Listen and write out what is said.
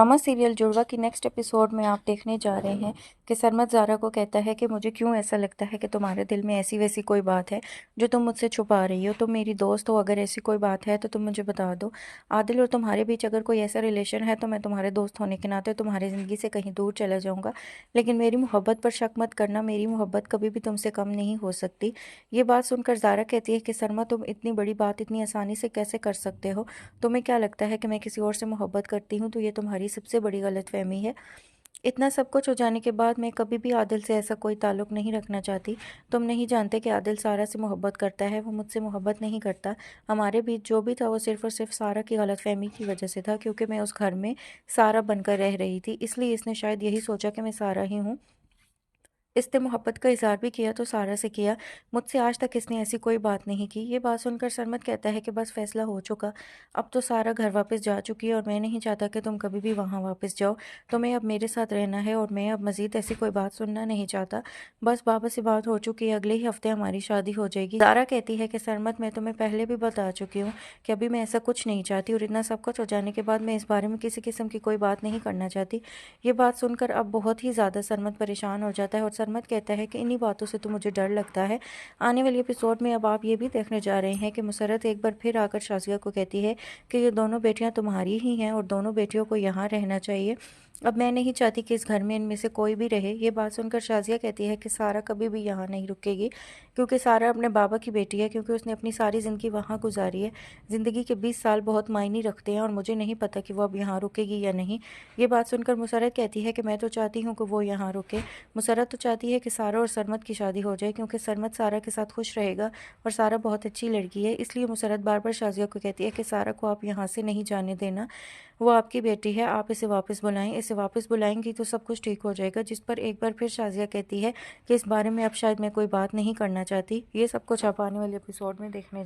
Drama serial जुड़वा की next episode में आप देखने जा रहे हैं कि सरमत ज़ारा को कहता है कि मुझे क्यों ऐसा लगता है कि तुम्हारे दिल में ऐसी वैसी कोई बात है जो तुम मुझसे छुपा रही हो। तुम मेरी दोस्त हो, अगर ऐसी कोई बात है तो तुम मुझे बता दो। आदिल और तुम्हारे बीच अगर कोई ऐसा रिलेशन है तो मैं तुम्हारे दोस्त होने के नाते तुम्हारी ज़िंदगी से कहीं दूर चला जाऊँगा, लेकिन मेरी मोहब्बत पर शक मत करना, मेरी मोहब्बत कभी भी तुमसे कम नहीं हो सकती। ये बात सुनकर ज़ारा कहती है कि सरमत, तुम इतनी बड़ी बात इतनी आसानी से कैसे कर सकते हो? तुम्हें क्या लगता है कि मैं किसी और से मोहब्बत करती हूँ? तो ये तुम्हारी सबसे बड़ी गलतफहमी है। इतना सब कुछ हो जाने के बाद मैं कभी भी आदिल से ऐसा कोई ताल्लुक नहीं रखना चाहती। तुम नहीं जानते कि आदिल सारा से मोहब्बत करता है, वो मुझसे मोहब्बत नहीं करता। हमारे बीच जो भी था वो सिर्फ़ और सिर्फ़ सारा की गलतफहमी की वजह से था, क्योंकि मैं उस घर में सारा बनकर रह रही थी। इसलिए इसने शायद यही सोचा कि मैं सारा ही हूँ। इसने मोहब्बत का इज़हार भी किया तो सारा से किया, मुझसे आज तक इसने ऐसी कोई बात नहीं की। ये बात सुनकर सरमत कहता है कि बस फैसला हो चुका, अब तो सारा घर वापस जा चुकी है और मैं नहीं चाहता कि तुम कभी भी वहाँ वापस जाओ। तुम्हें अब मेरे साथ रहना है और मैं अब मज़ीद ऐसी कोई बात सुनना नहीं चाहता। बस बाबा से बात हो चुकी है, अगले ही हफ्ते हमारी शादी हो जाएगी। सारा कहती है कि सरमत, मैं तुम्हें पहले भी बता चुकी हूँ कि अभी मैं ऐसा कुछ नहीं चाहती और इतना सब कुछ हो जाने के बाद मैं इस बारे में किसी किस्म की कोई बात नहीं करना चाहती। ये बात सुनकर अब बहुत ही ज़्यादा सरमत परेशान हो जाता है और सरमत कहता है कि इन्हीं बातों से तो मुझे डर लगता है। आने वाली एपिसोड में अब आप ये भी देखने जा रहे हैं कि मुसर्रत एक बार फिर आकर शाज़िया को कहती है कि ये दोनों बेटियां तुम्हारी ही हैं और दोनों बेटियों को यहाँ रहना चाहिए। अब मैं नहीं चाहती कि इस घर में इनमें से कोई भी रहे। ये बात सुनकर शाज़िया कहती है कि सारा कभी भी यहाँ नहीं रुकेगी, क्योंकि सारा अपने बाबा की बेटी है, क्योंकि उसने अपनी सारी ज़िंदगी वहाँ गुजारी है। ज़िंदगी के 20 साल बहुत मायने रखते हैं और मुझे नहीं पता कि वो अब यहाँ रुकेगी या नहीं। ये बात सुनकर मुसर्रत कहती है कि मैं तो चाहती हूँ कि वो यहाँ रुके। मुसर्रत तो चाहती है कि सारा और सरमत की शादी हो जाए, क्योंकि सरमत सारा के साथ खुश रहेगा और सारा बहुत अच्छी लड़की है। इसलिए मुसर्रत बार बार शाज़िया को कहती है कि सारा को आप यहाँ से नहीं जाने देना, वो आपकी बेटी है, आप इसे वापस बुलाएं। इसे वापस बुलाएंगी तो सब कुछ ठीक हो जाएगा। जिस पर एक बार फिर शाज़िया कहती है कि इस बारे में अब शायद मैं कोई बात नहीं करना चाहती। ये सब कुछ आप आने वाले एपिसोड में देखने